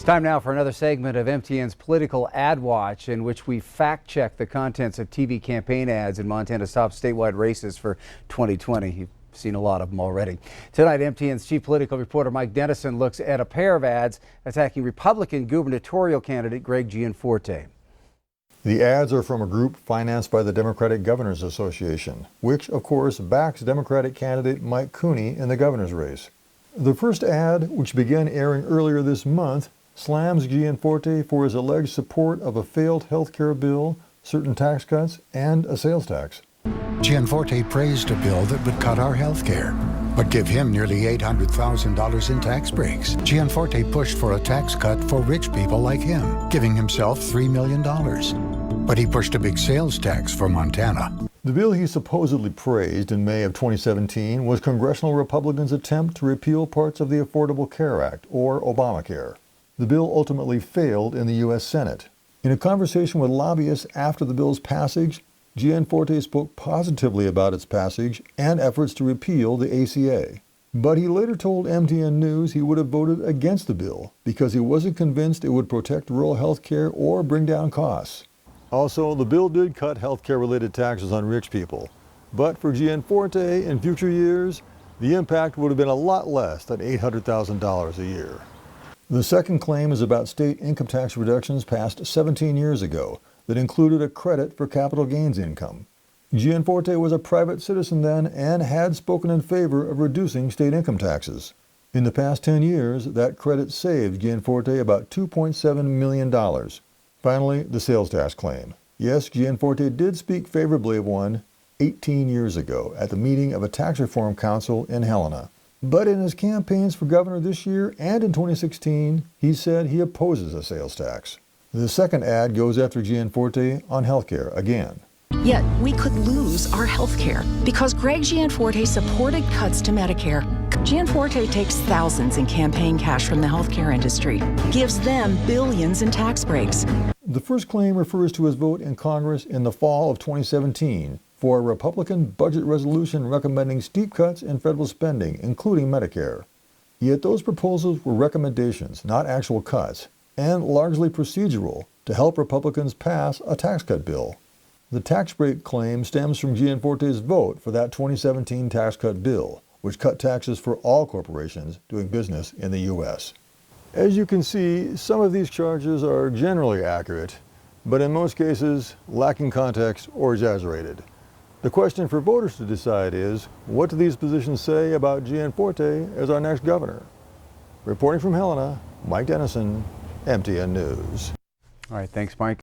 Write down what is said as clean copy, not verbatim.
It's time now for another segment of MTN's Political Ad Watch, in which we fact-check the contents of TV campaign ads in Montana's top statewide races for 2020. You've seen a lot of them already. Tonight, MTN's chief political reporter Mike Dennison looks at a pair of ads attacking Republican gubernatorial candidate Greg Gianoforte. The ads are from a group financed by the Democratic Governors Association, which, of course, backs Democratic candidate Mike Cooney in the governor's race. The first ad, which began airing earlier this month, slams Gianoforte for his alleged support of a failed health care bill, certain tax cuts, and a sales tax. Gianoforte praised a bill that would cut our health care, but give him nearly $800,000 in tax breaks. Gianoforte pushed for a tax cut for rich people like him, giving himself $3 million. But he pushed a big sales tax for Montana. The bill he supposedly praised in May of 2017 was congressional Republicans' attempt to repeal parts of the Affordable Care Act, or Obamacare. The bill ultimately failed in the U.S. Senate. In a conversation with lobbyists after the bill's passage, Gianoforte spoke positively about its passage and efforts to repeal the ACA. But he later told MTN News he would have voted against the bill because he wasn't convinced it would protect rural health care or bring down costs. Also, the bill did cut health care-related taxes on rich people. But for Gianoforte, in future years, the impact would have been a lot less than $800,000 a year. The second claim is about state income tax reductions passed 17 years ago that included a credit for capital gains income. Gianoforte was a private citizen then and had spoken in favor of reducing state income taxes. In the past 10 years, that credit saved Gianoforte about $2.7 million. Finally, the sales tax claim. Yes, Gianoforte did speak favorably of one 18 years ago at the meeting of a tax reform council in Helena. But in his campaigns for governor this year and in 2016, he said he opposes a sales tax. The second ad goes after Gianoforte on health care again. Yet we could lose our health care because Greg Gianoforte supported cuts to Medicare. Gianoforte takes thousands in campaign cash from the healthcare industry, gives them billions in tax breaks. The first claim refers to his vote in Congress in the fall of 2017 for a Republican budget resolution recommending steep cuts in federal spending, including Medicare. Yet those proposals were recommendations, not actual cuts, and largely procedural to help Republicans pass a tax cut bill. The tax break claim stems from Gianoforte's vote for that 2017 tax cut bill, which cut taxes for all corporations doing business in the U.S. As you can see, some of these charges are generally accurate, but in most cases lacking context or exaggerated. The question for voters to decide is, what do these positions say about Gianoforte as our next governor? Reporting from Helena, Mike Dennison, MTN News. All right, thanks, Mike.